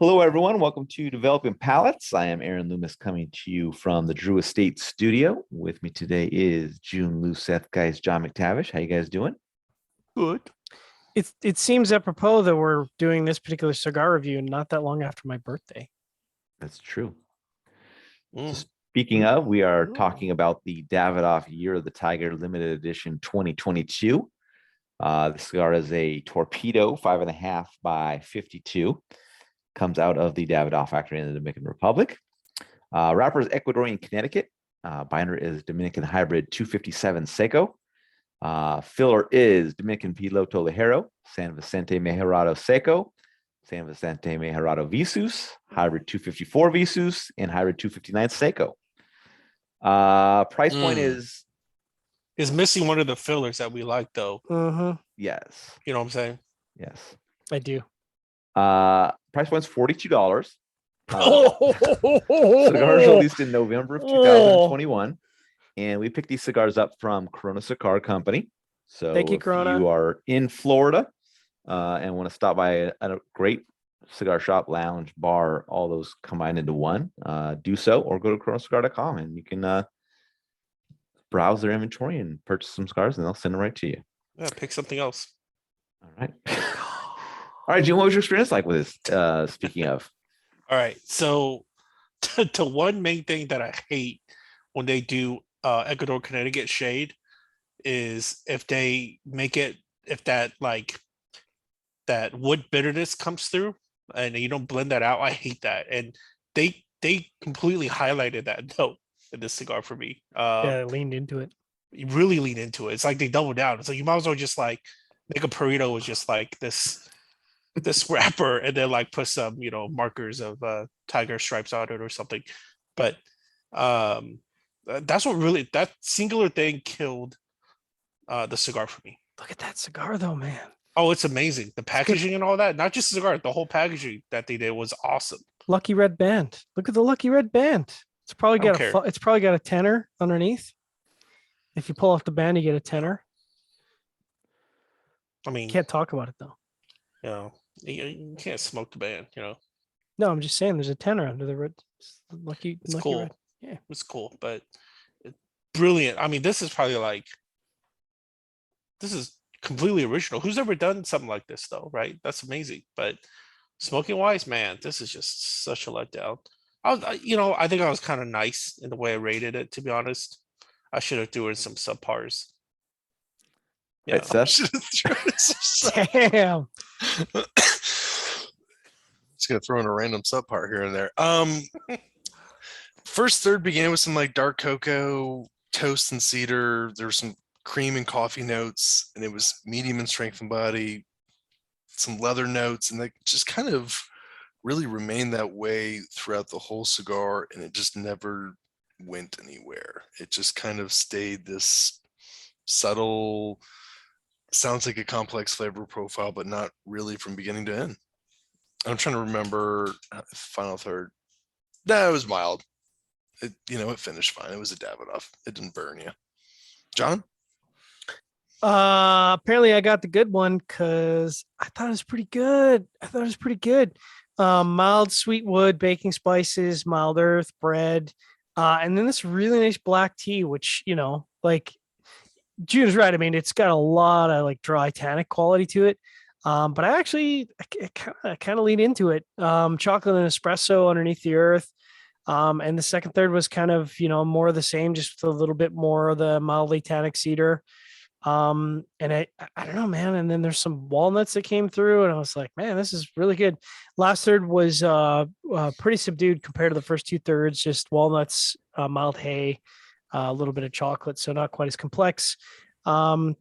Hello, everyone. Welcome to Developing Palates. I am Aaron Loomis coming to you from the Drew Estate studio. With me today is Jiunn, Lou, Seth, guys, John McTavish. How you guys doing? Good. It seems apropos that we're doing this particular cigar review not that long after my birthday. That's true. Mm. Speaking of, we are talking about the Davidoff Year of the Tiger Limited Edition 2022. The cigar is a Torpedo 5.5 by 52. Comes out of the Davidoff factory in the Dominican Republic. Wrapper is Ecuadorian Connecticut. Binder is Dominican Hybrid 257 Seco. Filler is Dominican Piloto Ligero, San Vicente Mejorado Seco, San Vicente Mejorado Visus, Hybrid 254 Visus, and Hybrid 259 Seco. Price point is missing one of the fillers that we like, though. yes. You know what I'm saying? Yes. I do. Price point's $42. Cigars released in November of 2021. And we picked these cigars up from Corona Cigar Company. So thank you, if Corona. you are in Florida and want to stop by a great cigar shop, lounge, bar, all those combined into one, do so, or go to coronacigar.com and you can browse their inventory and purchase some cigars and they'll send them right to you. Yeah, pick something else. All right. All right, Jim, what was your experience like with this? Speaking of. All right. So the one main thing that I hate when they do Ecuador Connecticut shade is if they make it, if that wood bitterness comes through and you don't blend that out. I hate that. And they completely highlighted that note in this cigar for me. Yeah, leaned into it. You really lean into it. It's like they double down. So you might as well just like make a burrito with just like this wrapper and then like put some, markers of tiger stripes on it or something. But that's what really, that singular thing killed the cigar for me. Look at that cigar though, man. Oh, it's amazing. The packaging and all that, not just the cigar, the whole packaging that they did was awesome. Lucky red band. Look at the lucky red band. It's probably got a tenor underneath. If you pull off the band, you get a tenor. I mean, can't talk about it though. You can't smoke the band, No, I'm just saying there's a tenor under the red. Lucky cool. Red. Yeah, it's cool, but brilliant. I mean, this is completely original. Who's ever done something like this though, right? That's amazing. But smoking wise, man, this is just such a letdown. I think I was kind of nice in the way I rated it, to be honest. I should have threw in some subpars. Yeah, Seth? Damn. Just gonna throw in a random subpart here and there. First third began with some like dark cocoa, toast and cedar. There was some cream and coffee notes, and it was medium in strength and body, some leather notes, and they just kind of really remained that way throughout the whole cigar, and it just never went anywhere. It just kind of stayed this subtle, sounds like a complex flavor profile, but not really from beginning to end. I'm trying to remember final third. No, it was mild. It finished fine. It was a Davidoff. It didn't burn you. John? Apparently I got the good one because I thought it was pretty good. Mild sweet wood, baking spices, mild earth, bread, and then this really nice black tea, which, like June's right. I mean, it's got a lot of like dry tannic quality to it. But I kind of lean into it. Chocolate and espresso underneath the earth. And the second third was kind of, more of the same, just with a little bit more of the mildly tannic cedar. And I don't know, man. And then there's some walnuts that came through and I was like, man, this is really good. Last third was pretty subdued compared to the first two thirds, just walnuts, mild hay, a little bit of chocolate. So not quite as complex. I don't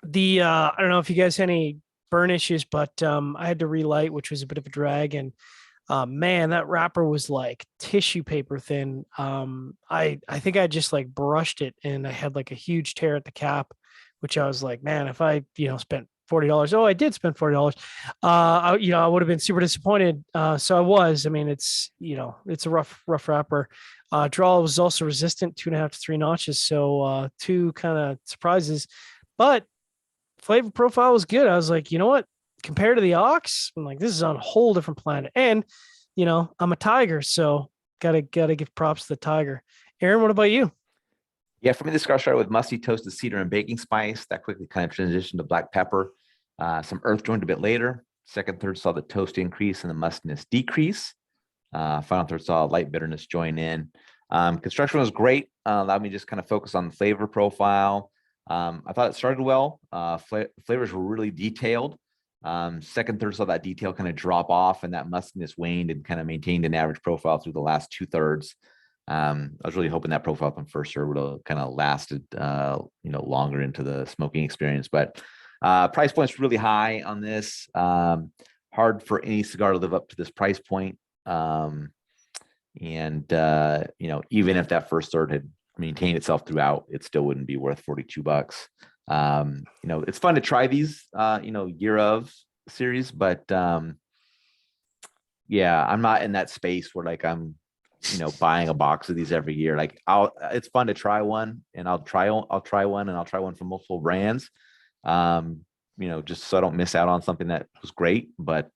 know if you guys had any burn issues, but I had to relight, which was a bit of a drag. And man, that wrapper was like tissue paper thin. I think I just like brushed it and I had like a huge tear at the cap, which I was like, man, if I, spent $40. Oh, I did spend $40. I would have been super disappointed. So I was. I mean, it's a rough wrapper. Draw was also resistant, 2.5 to 3 notches. So two kind of surprises, but flavor profile was good. I was like, you know what? compared to the Ox, I'm like, this is on a whole different planet. And, you know, I'm a Tiger, so gotta give props to the Tiger. Aaron, what about you? Yeah, for me, the cigar started with musty toasted cedar and baking spice. That quickly kind of transitioned to black pepper. Some earth joined a bit later. Second, third saw the toast increase and the mustiness decrease. Final third saw light bitterness join in. Construction was great. Allowed me to just kind of focus on the flavor profile. I thought it started well. Flavors were really detailed. Second, third saw that detail kind of drop off, and that mustiness waned and kind of maintained an average profile through the last 2/3. I was really hoping that profile from first serve would have kind of lasted, longer into the smoking experience. But price point's really high on this. Hard for any cigar to live up to this price point. Even if that first third had maintained itself throughout, it still wouldn't be worth $42. It's fun to try these, year of series, but yeah, I'm not in that space where like I'm, buying a box of these every year. Like it's fun to try one, and I'll try one from multiple brands. Just so I don't miss out on something that was great. But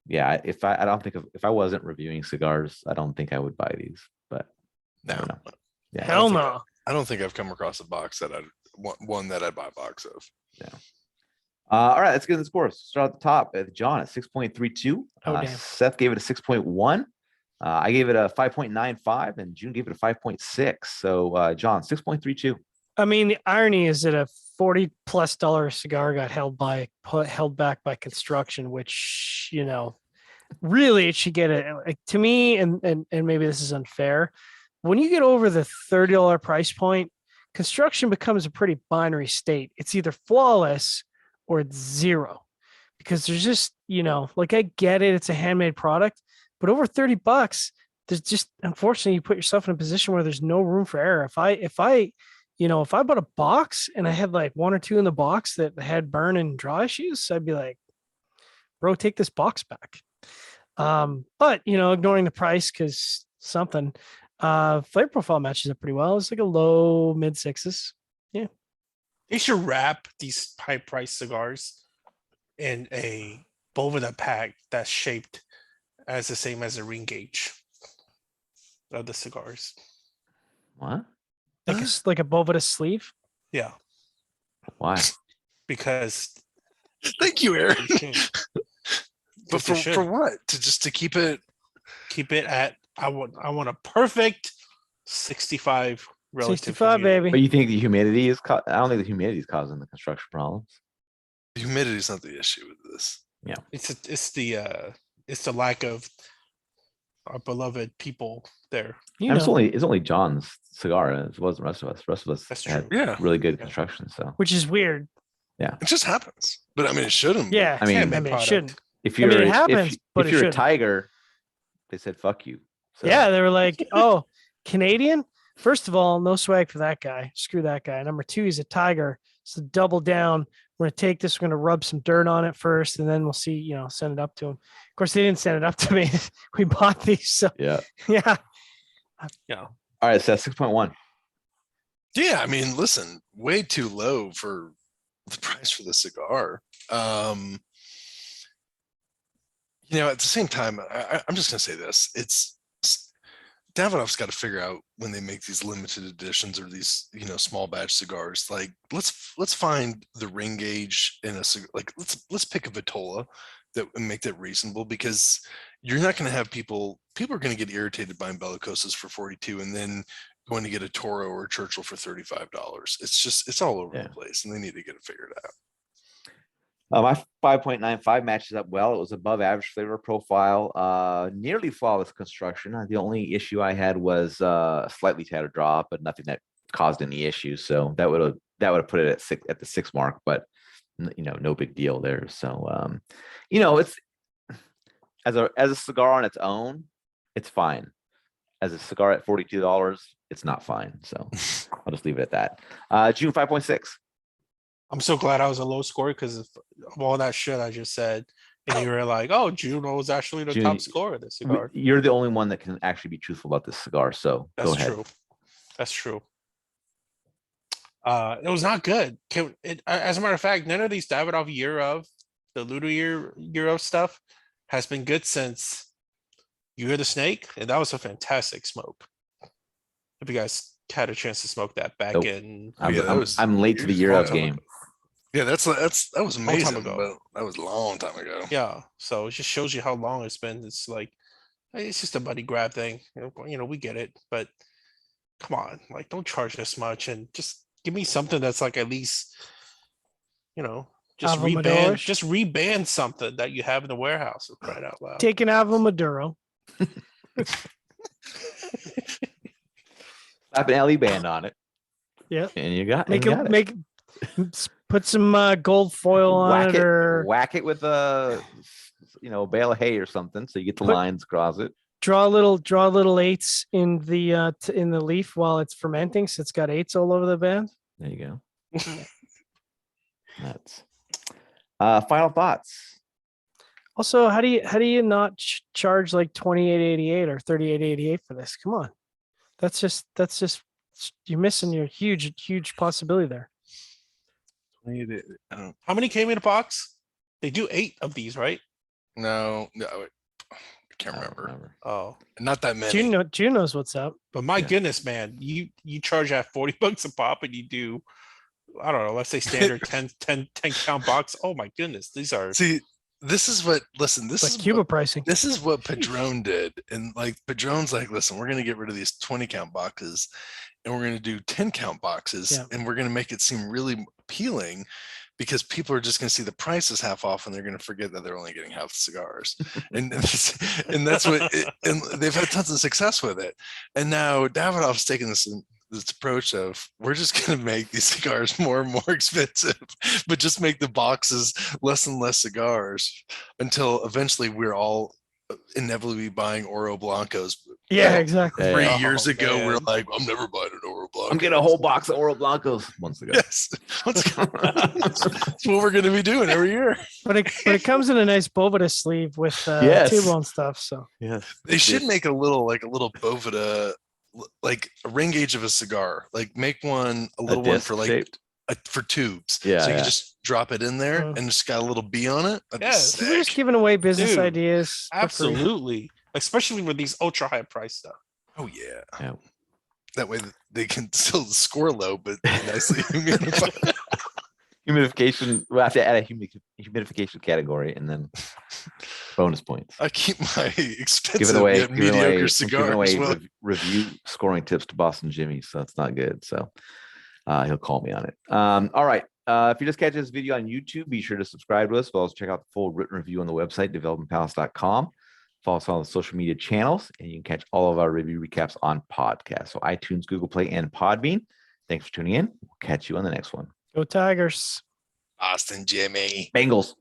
yeah, if I wasn't reviewing cigars, I don't think I would buy these. But I don't know. Yeah. Hell no. I don't think I've come across a box that I'd buy a box of. Yeah. All right, let's get the scores. Start at the top with John at 6.32. Damn. Seth gave it a 6.1. I gave it a 5.95, and Jiunn gave it a 5.6. So, John, 6.32. I mean, the irony is that a $40+ cigar got held back by construction, which, really it should get to me, and maybe this is unfair. When you get over the $30 price point, construction becomes a pretty binary state. It's either flawless or it's zero, because there's just, I get it. It's a handmade product, but over $30, there's just, unfortunately, you put yourself in a position where there's no room for error. If I bought a box and I had like one or two in the box that had burn and draw issues, I'd be like, bro, take this box back. But ignoring the price, because something, flavor profile matches up pretty well. It's like a low mid sixes. Yeah. They should wrap these high price cigars in a Boveda pack that's shaped as the same as a ring gauge of the cigars. What? Like a Boveda sleeve. Yeah, Why? because Thank you, Aaron. you can- But Yes, you for should. what? To keep it. keep it at I want a perfect 65 relative 65, humidity. But baby. you think the humidity is? I don't think the humidity is causing the construction problems. The humidity is not the issue with this. It's the lack of our beloved people there. And it's only John's cigar, and it wasn't the rest of us. The rest of us That's had true. Yeah, really good Yeah. construction. So Which is weird. it just happens. But I mean, it shouldn't. Yeah. I mean, Handmade it product. shouldn't. if I mean, you're it happens, but if it you're a shouldn't. tiger, they said fuck you. So, Yeah, they were like, oh, Canadian? First of all, no swag for that guy. Screw that guy. Number two, he's a tiger. So double down. We're going to take this. We're going to rub some dirt on it first, and then we'll see, send it up to him. Of course, they didn't send it up to me. We bought these. So, yeah. yeah. Yeah. All right, so 6.1. Yeah, I mean, listen, way too low for the price for the cigar. At the same time, I'm just gonna say this: Davidoff's got to figure out when they make these limited editions or these, small batch cigars. Like, let's find the ring gauge in a cigar. Like, let's pick a Vitola and make that reasonable, because you're not going to have people are going to get irritated buying Bellicosas for 42 and then going to get a Toro or a Churchill for $35. It's all over the place, and they need to get it figured out. My 5.95 matches up well. It was above average flavor profile, nearly flawless construction. The only issue I had was a slightly tattered draw, but nothing that caused any issues. So that would have put it at the 6 mark, but no big deal there. So it's as a cigar on its own, it's fine. As a cigar at $42, it's not fine. So I'll just leave it at that. Jiunn 5.6. I'm so glad I was a low score because of all that shit I just said. And you were like, oh, Jiunn was actually the top Jiunn, scorer of the cigar. You're the only one that can actually be truthful about this cigar. So That's go ahead. true. That's true. It was not good. As a matter of fact, none of these Davidoff the Ludo year of stuff has been good since You Hear the Snake, and that was a fantastic smoke. If you guys had a chance to smoke that back Nope. in, I'm, Yeah, that I'm, was I'm late to the years year ago. of game. Yeah, that was Long time amazing, ago. but that was a long time ago. yeah, so it just shows you how long it's been. It's like it's just a money grab thing. We get it, but come on, like don't charge this much and just give me something that's like at least, just Avo reban, Madoros? just reban something that you have in the warehouse. Right out loud. Take an Avo Maduro. Slap an LE band on it. Yeah. And you got, Make and you it got it. make put some gold foil on it, or whack it with a bale of hay or something, so you get the Put- lines across it. draw little eights in the in the leaf while it's fermenting, so it's got eights all over the band. There you go. That's final thoughts. Also, how do you not charge like 28.88 or 38.88 for this? Come on, that's just you're missing your huge possibility there. How many came in a box? They do 8 of these, right? No, I can't I don't remember. Oh, Not that many. June knows what's up. but my Yeah. goodness, man, you charge at $40 a pop, and you do, I don't know, let's say standard 10 count box. Oh my goodness, these are See, this is what. Listen, this Like is Cuba what, pricing. this is what Padron did, and like Padron's like, listen, we're gonna get rid of these 20 count boxes, and we're gonna do 10 count boxes, Yeah. and we're gonna make it seem really appealing. Because people are just going to see the prices half off, and they're going to forget that they're only getting half the cigars, and that's what. And they've had tons of success with it. And now Davidoff's taking this approach of we're just going to make these cigars more and more expensive, but just make the boxes less and less cigars until eventually we're all inevitably buying Oro Blancos. Yeah, Like, exactly. Yeah. 3 Oh, years ago, we're man. like, I'm never buying an Oro Blanco. I'm getting a whole box of Oro Blancos months ago. Yes, that's what we're going to be doing every year. But it comes in a nice Boveda sleeve with Yes. T-bone stuff. So Yes. They should make a little Boveda, like a ring gauge of a cigar. Like make one a little one for like shaped. for tubes. Yeah, so you yeah. can just drop it in there Mm. and just got a little bee on it. That'd be Yes. we're just sick. giving away business Dude, ideas. for free. absolutely, especially with these ultra high price stuff. Oh yeah. Yeah. That way they can still score low, but nicely humidified. Humidification. We'll have to add a humidification category and then bonus points. I keep my expensive Giving away, yet giving mediocre away, I'm cigars. giving away Well, review scoring tips to Boston Jimmy, so it's not good. So he'll call me on it. All right. If you just catch this video on YouTube, be sure to subscribe to us. But also check out the full written review on the website, developmentpalace.com. Follow us on the social media channels, and you can catch all of our review recaps on podcasts. So iTunes, Google Play, and Podbean. Thanks for tuning in. We'll catch you on the next one. Go Tigers. Boston Jimmy. Bengals.